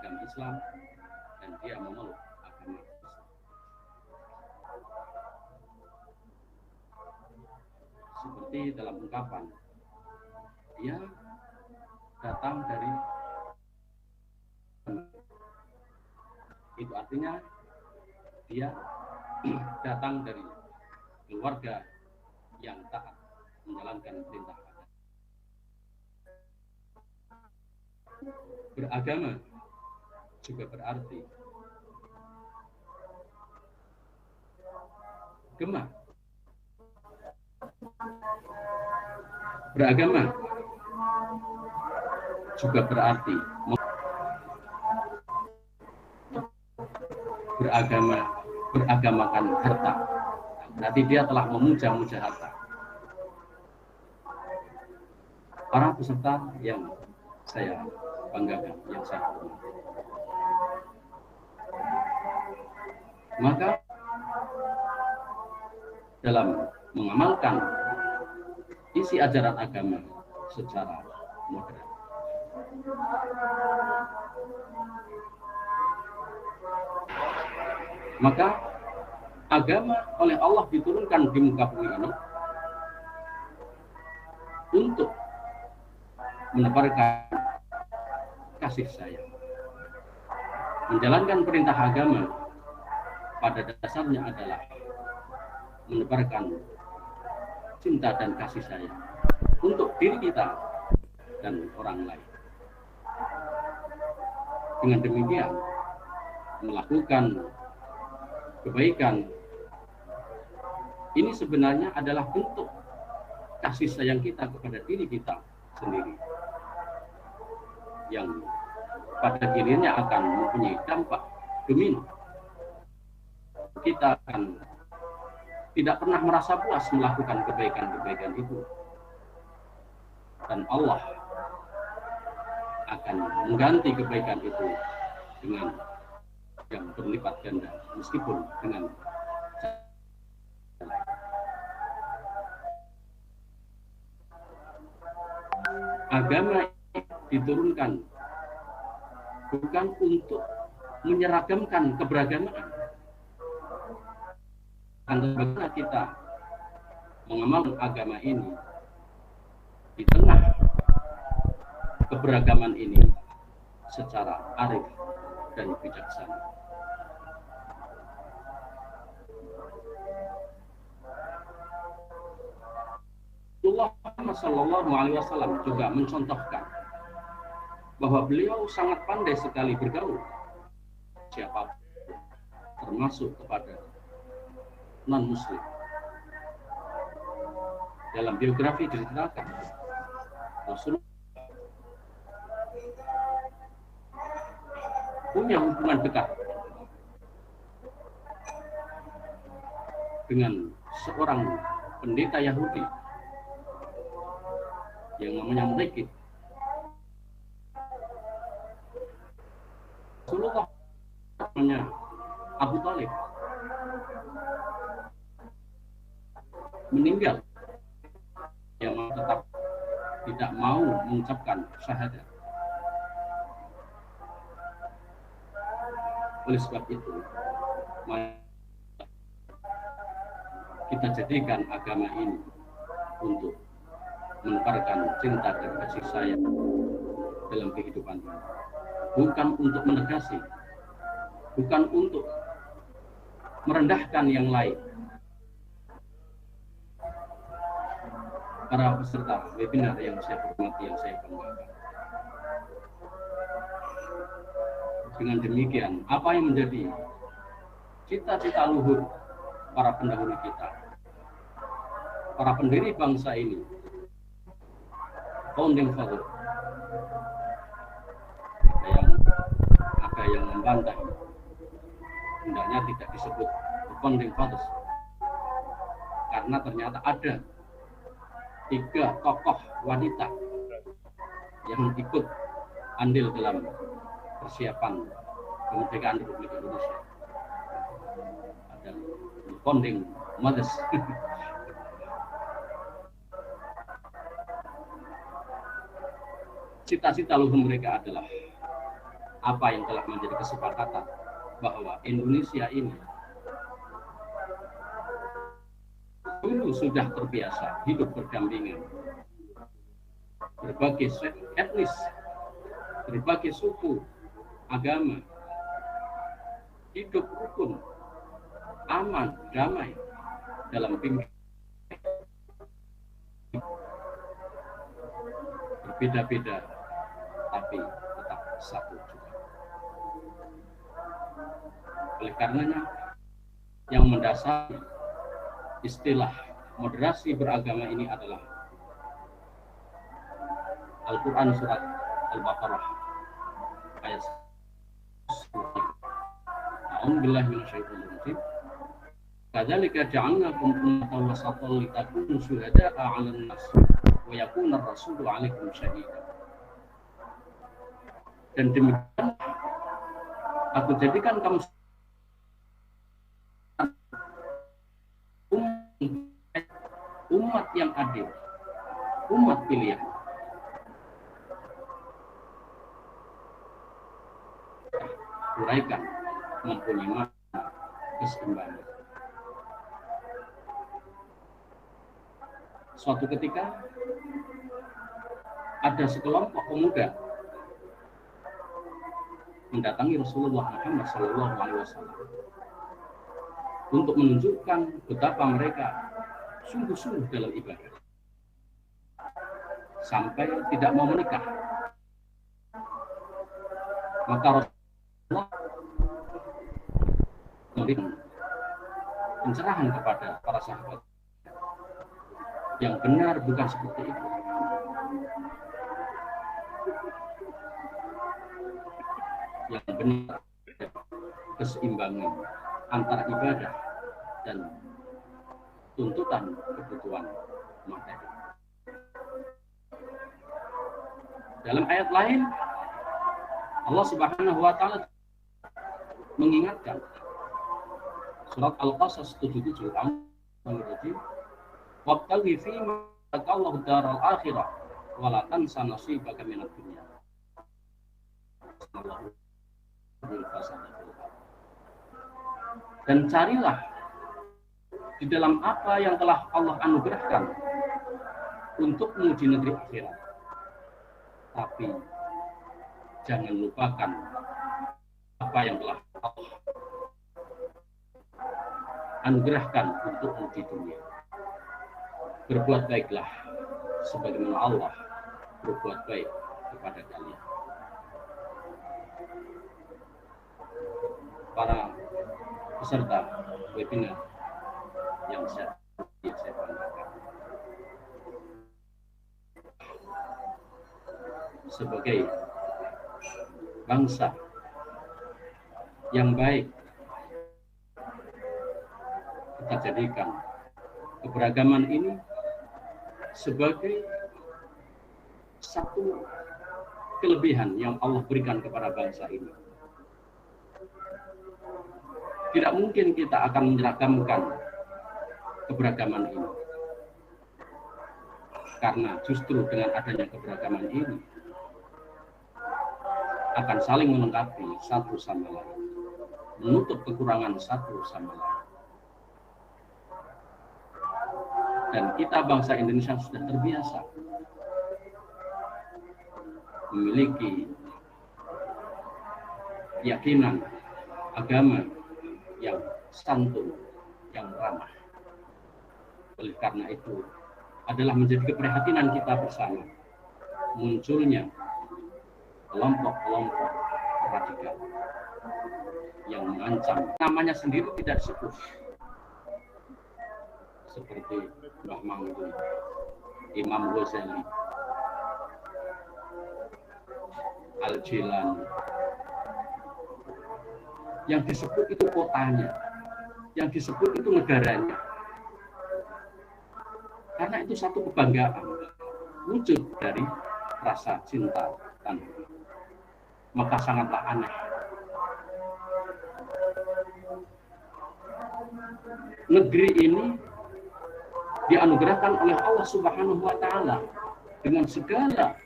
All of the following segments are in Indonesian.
beragama Islam dan dia memeluk agama Islam. Seperti dalam ungkapan, dia datang dari, itu artinya dia datang dari keluarga yang taat menjalankan perintah agama. Beragama juga berarti gemar. Beragama juga berarti beragamakan harta. Berarti dia telah memuja-muja harta. Para peserta yang saya banggakan, yang saya hormati. Maka dalam mengamalkan isi ajaran agama secara modern, maka agama oleh Allah diturunkan di muka bumi ini untuk menebarkan kasih sayang. Menjalankan perintah agama pada dasarnya adalah menebarkan cinta dan kasih sayang untuk diri kita dan orang lain. Dengan demikian, melakukan kebaikan ini sebenarnya adalah bentuk kasih sayang kita kepada diri kita sendiri, yang pada akhirnya akan mempunyai dampak domino. Kita akan tidak pernah merasa puas melakukan kebaikan-kebaikan itu, dan Allah akan mengganti kebaikan itu dengan yang berlipat ganda, meskipun dengan agama diturunkan bukan untuk menyeragamkan keberagaman. Bagaimana kita mengamalkan agama ini di tengah keberagaman ini secara arif dan bijaksana. Rasulullah Shallallahu Alaihi Wasallam juga mencontohkan bahwa beliau sangat pandai sekali bergaul siapapun, termasuk kepada non-muslim. Dalam biografi diceritakan Rasulullah punya hubungan dekat dengan seorang pendeta Yahudi yang namanya Muhammad. Rasulullah namanya Abu Talib meninggal, yang tetap tidak mau mengucapkan syahadat. Oleh sebab itu, kita jadikan agama ini untuk menebarkan cinta dan kasih sayang dalam kehidupan ini, bukan untuk menegasi, bukan untuk merendahkan yang lain. Para peserta webinar yang saya hormati, yang saya banggakan, dengan demikian, apa yang menjadi cita-cita luhur para pendahulu kita, para pendiri bangsa ini, founding father, ada yang membantah, hendaknya tidak disebut founding fathers, karena ternyata ada 3 tokoh wanita yang ikut andil dalam persiapan kemerdekaan Republik Indonesia. Ada founding mothers. Cita-cita luhur mereka adalah apa yang telah menjadi kesepakatan bahwa Indonesia ini dulu sudah terbiasa hidup berdampingan, berbagai etnis, berbagai suku, agama, hidup rukun, aman, damai dalam pimpin berbeda-beda, tapi tetap satu juga. Oleh karenanya, yang mendasari istilah moderasi beragama ini adalah Al-Quran surat Al-Baqarah ayat 1. A'udzubillahi minasyaitonir rajim. Kadzalika ja'alnakum ummatan wasatan litakunu syuhada'a 'alan nas wa yakuna ar-rasulu 'alaikum syahida. Dan demikian aku jadikan kamu umat yang adil, umat pilihan. Uraikan mempunyai makna keseimbangan. Suatu ketika ada sekelompok pemuda mendatangi Rasulullah Muhammad SAW untuk menunjukkan betapa mereka sungguh-sungguh dalam ibadah sampai tidak mau menikah. Maka Rasulullah memberikan pencerahan kepada para sahabat, yang benar bukan seperti itu. Yang benar keseimbangan antara ibadah dan tuntutan kebutuhan materi. Dalam ayat lain, Allah Subhanahu wa taala mengingatkan surat Al-Qasas 77 wabtaghi fima ataqallahu daral akhirah wa la tansa nasibaka minad dunya. Dan carilah di dalam apa yang telah Allah anugerahkan untukmu di negeri akhirat. Tapi jangan lupakan apa yang telah Allah anugerahkan untukmu di dunia. Berbuat baiklah sebagaimana Allah berbuat baik kepada kalian. Para peserta webinar yang saya banggakan, sebagai bangsa yang baik, kita jadikan keberagaman ini sebagai satu kelebihan yang Allah berikan kepada bangsa ini. Tidak mungkin kita akan menyeragamkan keberagaman ini, karena justru dengan adanya keberagaman ini akan saling melengkapi satu sama lain, menutup kekurangan satu sama lain. Dan kita bangsa Indonesia sudah terbiasa memiliki keyakinan agama yang santun, yang ramah. Oleh karena itu adalah menjadi keprihatinan kita bersama munculnya kelompok-kelompok radikal yang mengancam, namanya sendiri tidak disebut, seperti Mbah Manggun, Imam Ghazali, Al-Jilani. Yang disebut itu kotanya, yang disebut itu negaranya. Karena itu satu kebanggaan, wujud dari rasa cinta dan maka sangatlah aneh negeri ini dianugerahkan oleh Allah Subhanahu wa taala dengan segala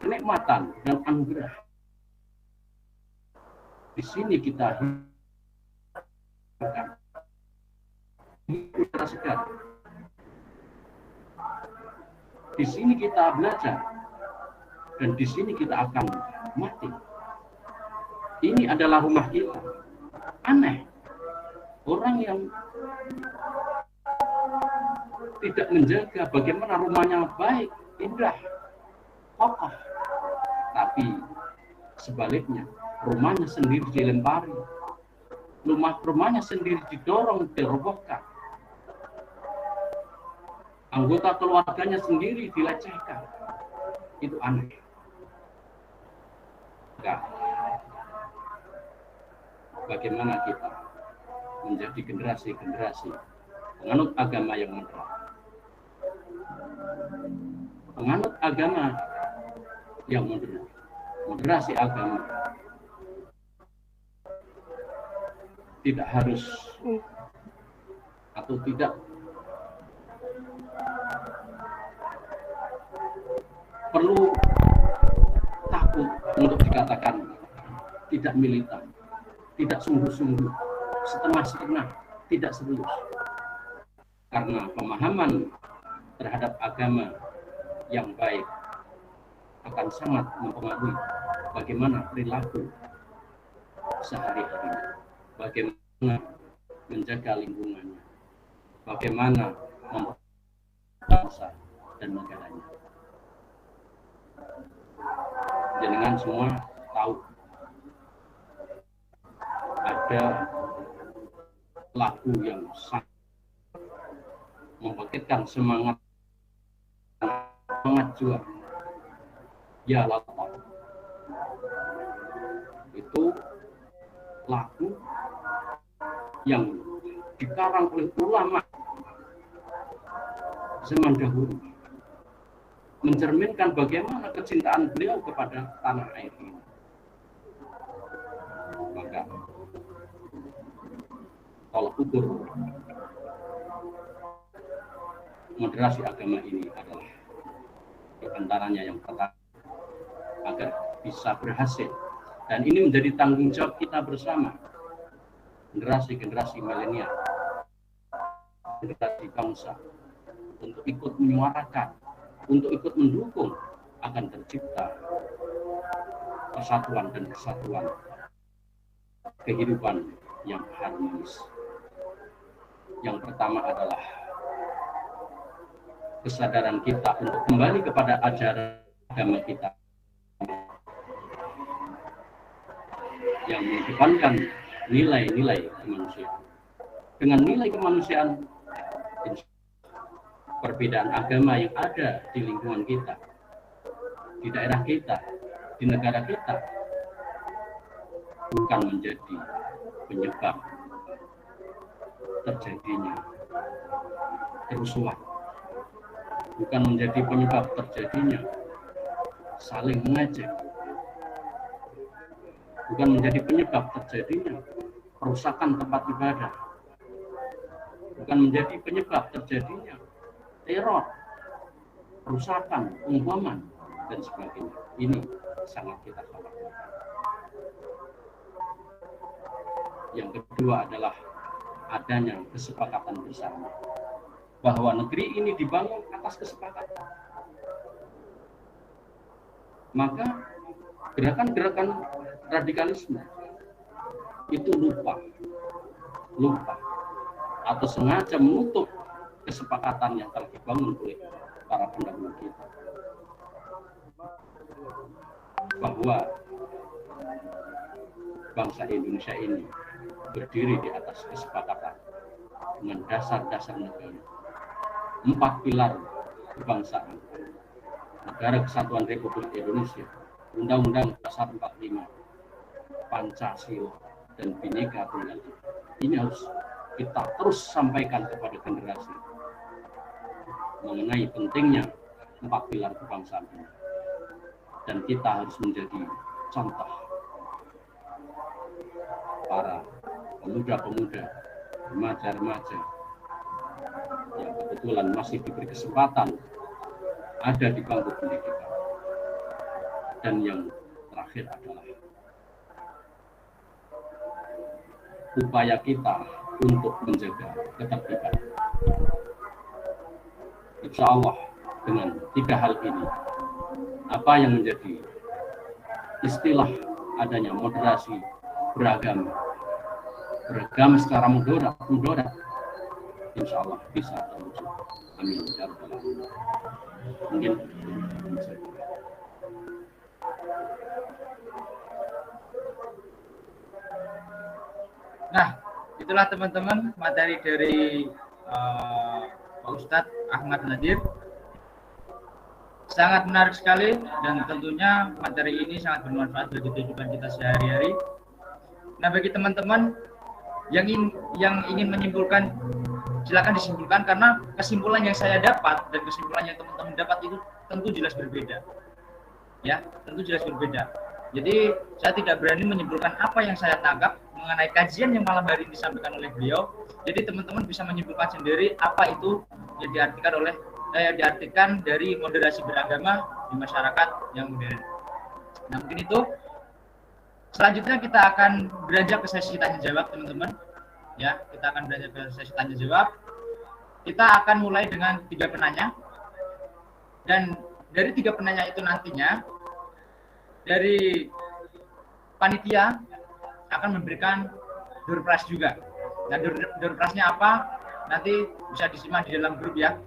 kenikmatan dan anugerah. Di sini kita udara segar. Di sini kita belajar dan di sini kita akan mati. Ini adalah rumah kita. Aneh, orang yang tidak menjaga bagaimana rumahnya baik, indah, kokoh, tapi sebaliknya rumahnya sendiri dilempari, rumahnya sendiri didorong, dirobohkan, anggota keluarganya sendiri dilecehkan. Itu aneh. Enggak. Bagaimana kita menjadi generasi-generasi penganut agama yang moderat, penganut agama yang moderat, moderasi agama. Tidak harus atau tidak perlu takut untuk dikatakan tidak militan, tidak sungguh-sungguh, setengah-setengah, tidak serius. Karena pemahaman terhadap agama yang baik akan sangat mempengaruhi bagaimana perilaku sehari-hari, bagaimana menjaga lingkungannya, bagaimana bangsa dan negaranya. Jenengan semua tahu ada lagu yang sangat membangkitkan semangat juang, Ya Latif. Itu lagu yang dikarang oleh ulama zaman dahulu, mencerminkan bagaimana kecintaan beliau kepada tanah air ini. Maka kalau ukur moderasi agama ini adalah di antaranya yang pertama, agar bisa berhasil, dan ini menjadi tanggung jawab kita bersama, generasi-generasi milenial, generasi bangsa, untuk ikut menyuarakan, untuk ikut mendukung akan tercipta persatuan dan kesatuan kehidupan yang harmonis. Yang pertama adalah kesadaran kita untuk kembali kepada ajaran agama kita yang mengedepankan nilai-nilai kemanusiaan. Dengan nilai kemanusiaan, perbedaan agama yang ada di lingkungan kita, di daerah kita, di negara kita, bukan menjadi penyebab terjadinya kerusuhan, bukan menjadi penyebab terjadinya saling mengejek, bukan menjadi penyebab terjadinya perusakan tempat ibadah, bukan menjadi penyebab terjadinya teror, perusakan, pengeboman, dan sebagainya. Ini sangat kita khawatirkan. Yang kedua adalah adanya kesepakatan bersama bahwa negeri ini dibangun atas kesepakatan. Maka gerakan-gerakan radikalisme itu lupa atau sengaja menutup kesepakatan yang telah dibangun oleh para pendahulu kita, bahwa bangsa Indonesia ini berdiri di atas kesepakatan dengan dasar-dasar negara, 4 pilar kebangsaan, Negara Kesatuan Republik Indonesia, Undang-Undang Dasar 45, Pancasila, dan Bhinneka Tunggal Ika. Ini harus kita terus sampaikan kepada generasi mengenai pentingnya 4 pilar kebangsaan ini. Dan kita harus menjadi contoh para pemuda-pemuda, remaja-remaja yang kebetulan masih diberi kesempatan ada di bangku pendidikan Dan yang terakhir adalah upaya kita untuk menjaga ketertiban. Insya Allah dengan 3 hal ini, apa yang menjadi istilah adanya moderasi beragama secara mudarat, insya Allah bisa terwujud. Amin ya rabbal alamin. Mungkin nah, itulah teman-teman materi dari Pak Ustadz Ahmad Nadir. Sangat menarik sekali dan tentunya materi ini sangat bermanfaat bagi kehidupan kita sehari-hari. Nah, bagi teman-teman yang ingin menyimpulkan, silakan disimpulkan, karena kesimpulan yang saya dapat dan kesimpulan yang teman-teman dapat itu tentu jelas berbeda. Ya, tentu jelas berbeda. Jadi saya tidak berani menyimpulkan apa yang saya tangkap mengenai kajian yang malam hari ini disampaikan oleh beliau. Jadi teman-teman bisa menyimpulkan sendiri apa itu yang diartikan dari moderasi beragama di masyarakat yang modern. Nah, mungkin itu. Selanjutnya kita akan beranjak ke sesi tanya jawab, teman-teman. Ya, kita akan beranjak ke sesi tanya jawab. Kita akan mulai dengan 3 penanya. Dan dari 3 penanya itu nantinya dari panitia akan memberikan door prize juga. Nah, door prize-nya apa? Nanti bisa disimak di dalam grup ya.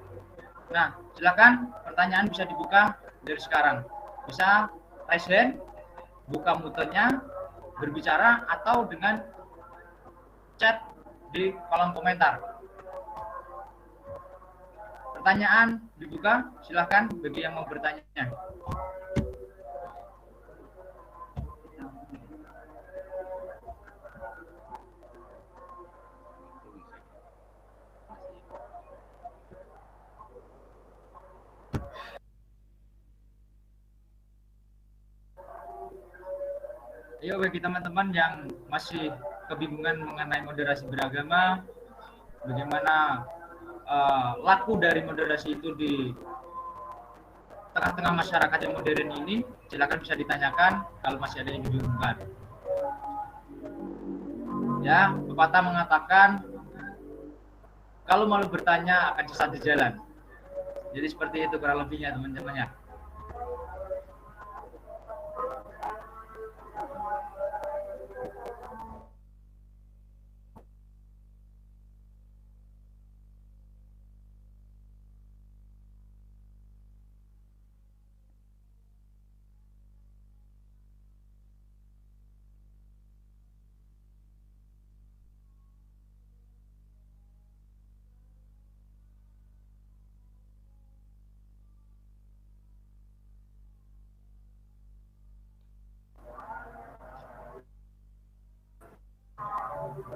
Nah, silakan pertanyaan bisa dibuka dari sekarang. Bisa raise hand, buka mutenya, berbicara, atau dengan chat di kolom komentar. Pertanyaan dibuka, silakan bagi yang mau bertanya. Ayo, bagi teman-teman yang masih kebingungan mengenai moderasi beragama, bagaimana laku dari moderasi itu di tengah-tengah masyarakat yang modern ini, silakan bisa ditanyakan kalau masih ada yang dibingungkan. Ya, pepatah mengatakan kalau malu bertanya akan sesat di jalan. Jadi seperti itu kurang lebihnya, teman-teman ya.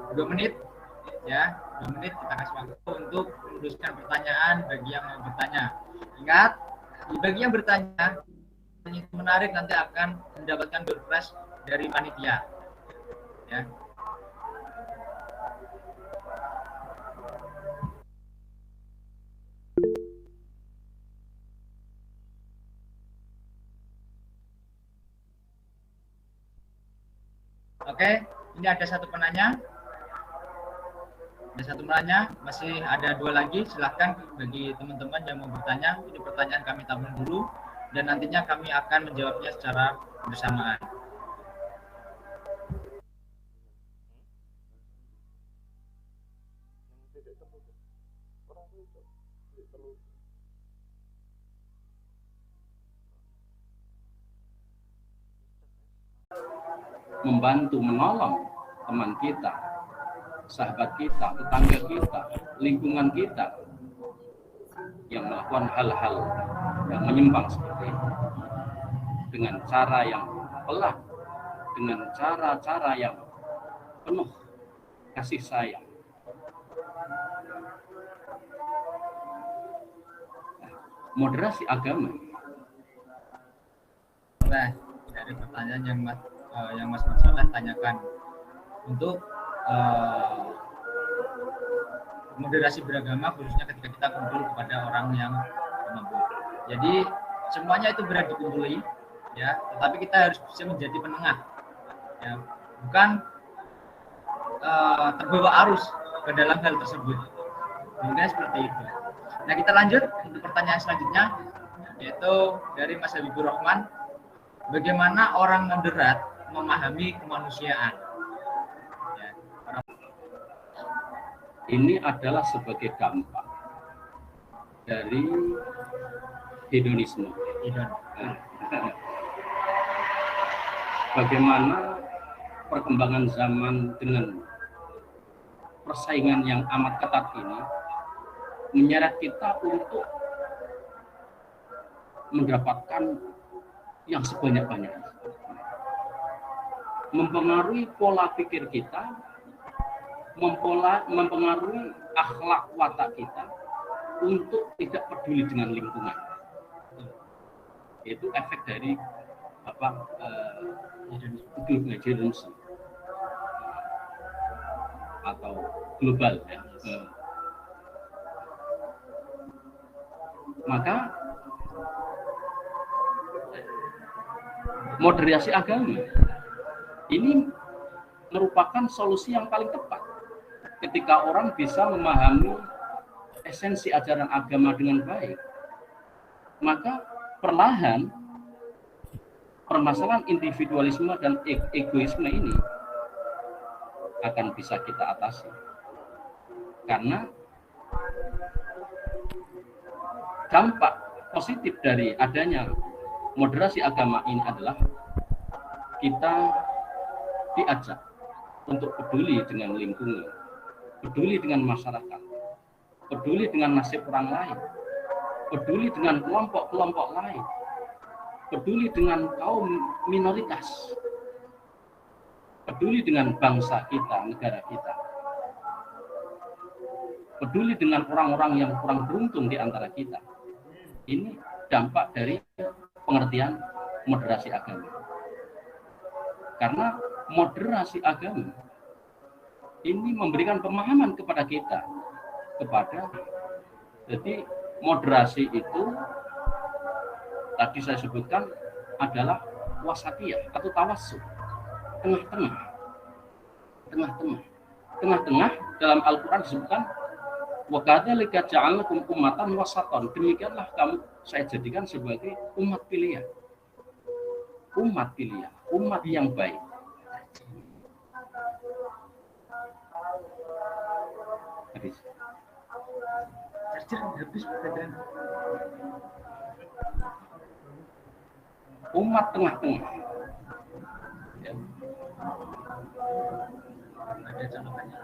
Dua menit ya, 2 menit kita kasih waktu untuk menuliskan pertanyaan bagi yang mau bertanya. Ingat, bagi yang bertanya itu menarik, nanti akan mendapatkan door prize dari panitia ya. Oke, ini ada satu penanya. Ada satu penanya, masih ada 2 lagi. Silahkan bagi teman-teman yang mau bertanya. Ini pertanyaan kami tabung dulu dan nantinya kami akan menjawabnya secara bersamaan. membantu menolong teman kita, sahabat kita, tetangga kita, lingkungan kita yang melakukan hal-hal yang menyimpang seperti itu dengan cara yang pelak, dengan cara-cara yang penuh kasih sayang. Moderasi agama. Nah, dari pertanyaan yang Mas Soleh tanyakan untuk moderasi beragama, khususnya ketika kita kumpul kepada orang yang mampu. Jadi semuanya itu berat dikumpuli, ya, tetapi kita harus bisa menjadi penengah, ya, bukan terbawa arus ke dalam hal tersebut. Mungkin seperti itu. Nah, kita lanjut untuk pertanyaan selanjutnya, yaitu dari Mas Habibur Rahman. Bagaimana orang moderat memahami kemanusiaan? Ya, ini adalah sebagai dampak dari hedonisme. Bagaimana perkembangan zaman dengan persaingan yang amat ketat ini menyeret kita untuk mendapatkan yang sebanyak-banyaknya, mempengaruhi pola pikir kita, mempengaruhi akhlak watak kita untuk tidak peduli dengan lingkungan. Itu efek dari hedonisme atau global, ya. Maka moderasi agama ini merupakan solusi yang paling tepat ketika orang bisa memahami esensi ajaran agama dengan baik. Maka perlahan permasalahan individualisme dan egoisme ini akan bisa kita atasi, karena dampak positif dari adanya moderasi agama ini adalah kita diajak untuk peduli dengan lingkungan, peduli dengan masyarakat, peduli dengan nasib orang lain, peduli dengan kelompok-kelompok lain, peduli dengan kaum minoritas, peduli dengan bangsa kita, negara kita, peduli dengan orang-orang yang kurang beruntung di antara kita. Ini dampak dari pengertian moderasi agama. Karena moderasi agama ini memberikan pemahaman kepada kita, jadi moderasi itu tadi saya sebutkan adalah wasatiyah atau tawassut, tengah-tengah dalam Al-Quran disebutkan wa kadzalika ja'alnakum ummatan wasatan, demikianlah kamu saya jadikan sebagai umat pilihan, umat yang baik. Umat tengah-tengah. Ya. ada catatannya.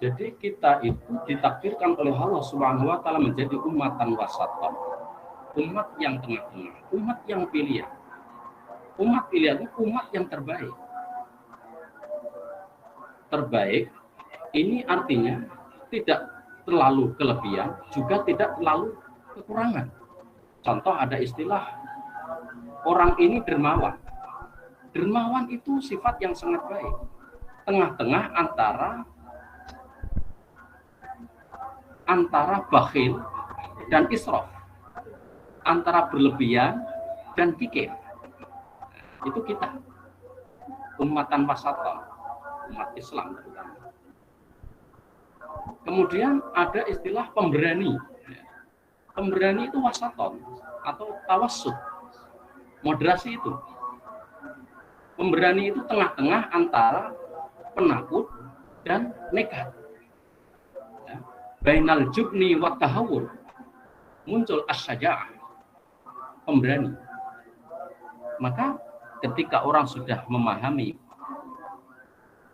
Jadi kita itu ditakdirkan oleh Allah Subhanahu wa taala menjadi umatan wasatan. Umat yang tengah-tengah, umat yang pilihan. Umat pilihan itu umat yang terbaik. Terbaik ini artinya tidak terlalu kelebihan, juga tidak terlalu kekurangan. Contoh ada istilah orang ini dermawan. Dermawan itu sifat yang sangat baik. Tengah-tengah antara bakhil dan israf, antara berlebihan dan kikir. Itu kita, umatan wasatan, umat Islam terutama. Kemudian ada istilah pemberani. Pemberani itu wasaton atau tawassut, moderasi itu. Pemberani itu tengah-tengah antara penakut dan nekat. Bainal jubni wa tahawur, muncul as-syaja'ah, pemberani. Maka ketika orang sudah memahami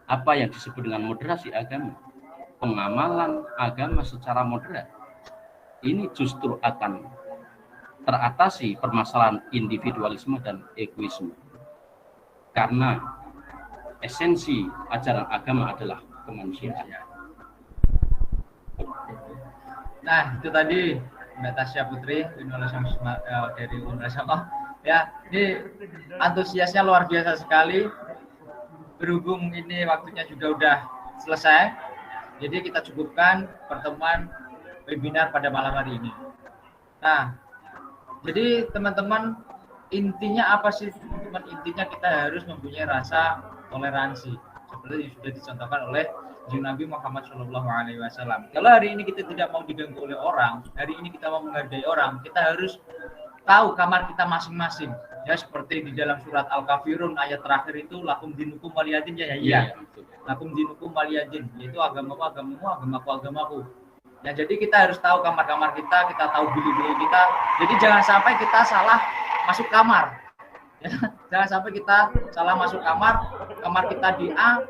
apa yang disebut dengan moderasi agama, pengamalan agama secara moderat, ini justru akan teratasi permasalahan individualisme dan egoisme. Karena esensi ajaran agama adalah kemanusiaan. Nah, itu tadi Mbak Tasya Putri dari Unrasama. Ya, ini antusiasnya luar biasa sekali. Berhubung ini waktunya juga udah selesai, jadi kita cukupkan pertemuan webinar pada malam hari ini. Nah, jadi teman-teman, intinya apa sih teman-teman? Intinya kita harus mempunyai rasa toleransi seperti yang sudah dicontohkan oleh Nabi Muhammad SAW. Kalau hari ini kita tidak mau diganggu oleh orang, hari ini kita mau menghargai orang, kita harus tahu kamar kita masing-masing. Ya, seperti di dalam surat Al-Kafirun ayat terakhir itu, lakum dinukum waliyadin, ya. Lakum dinukum waliyadin, yaitu agamamu agamamu, agamaku agamaku. Ya, jadi kita harus tahu kamar-kamar kita tahu bilik-bilik kita. Jadi jangan sampai kita salah masuk kamar. Ya, jangan sampai kita salah masuk kamar kita di A,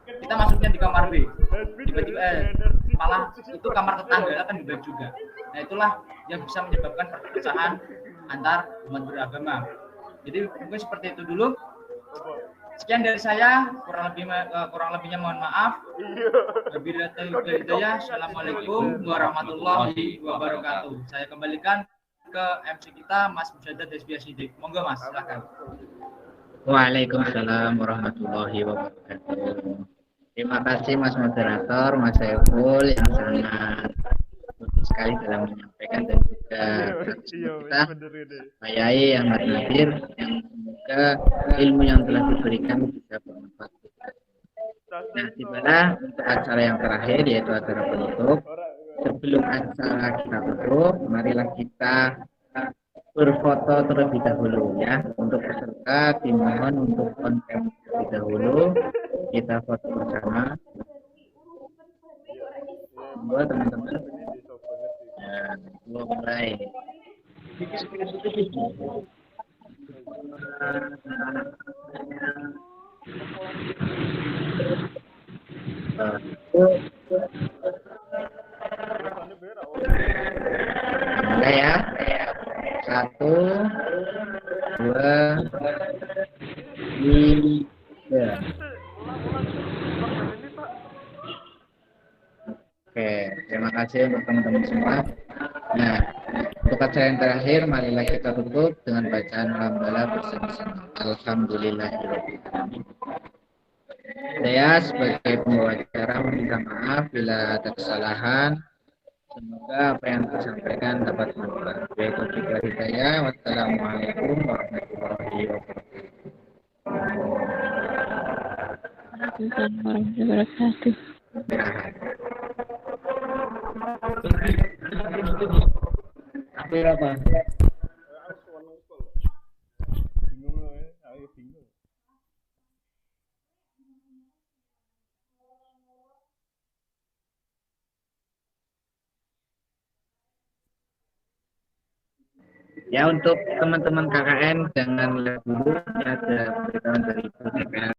kita masuknya di kamar B. Tiba-tiba malah itu kamar tetangga akan dibagi juga. Nah, itulah yang bisa menyebabkan perpecahan antar umat beragama. Jadi mungkin seperti itu dulu. Sekian dari saya, kurang lebihnya mohon maaf. Assalamualaikum warahmatullahi wabarakatuh. Saya kembalikan ke MC kita, Mas Mujaddad Desbia Sidik. Monggo Mas, silakan. Waalaikumsalam warahmatullahi wabarakatuh. Terima kasih Mas Moderator, Mas Saiful yang sangat sekali dalam menyampaikan, dan juga kita Pak Yai yang hadir, yang semoga ilmu yang telah diberikan bisa bermanfaat. Nah, tibalah untuk acara yang terakhir, yaitu acara penutup. Sebelum acara kita tutup, marilah kita berfoto terlebih dahulu ya. Untuk peserta dimohon untuk konten terlebih dahulu, kita foto bersama. Buat teman-teman, mulai. Mulai ya. 1, 2, 3. Oke, terima kasih untuk teman-teman semua. Nah, untuk acara yang terakhir, marilah kita tutup dengan bacaan alhamdulillah bersama-sama. Alhamdulillahirobbilalamin. Saya sebagai pembawa acara meminta maaf bila ada kesalahan. Semoga apa yang disampaikan dapat bermanfaat. Wassalamualaikum warahmatullahi wabarakatuh. Waalaikumsalam warahmatullahi wabarakatuh. Berapa? Ya, untuk teman-teman KKN jangan lihat dulu, ada beritahuan dari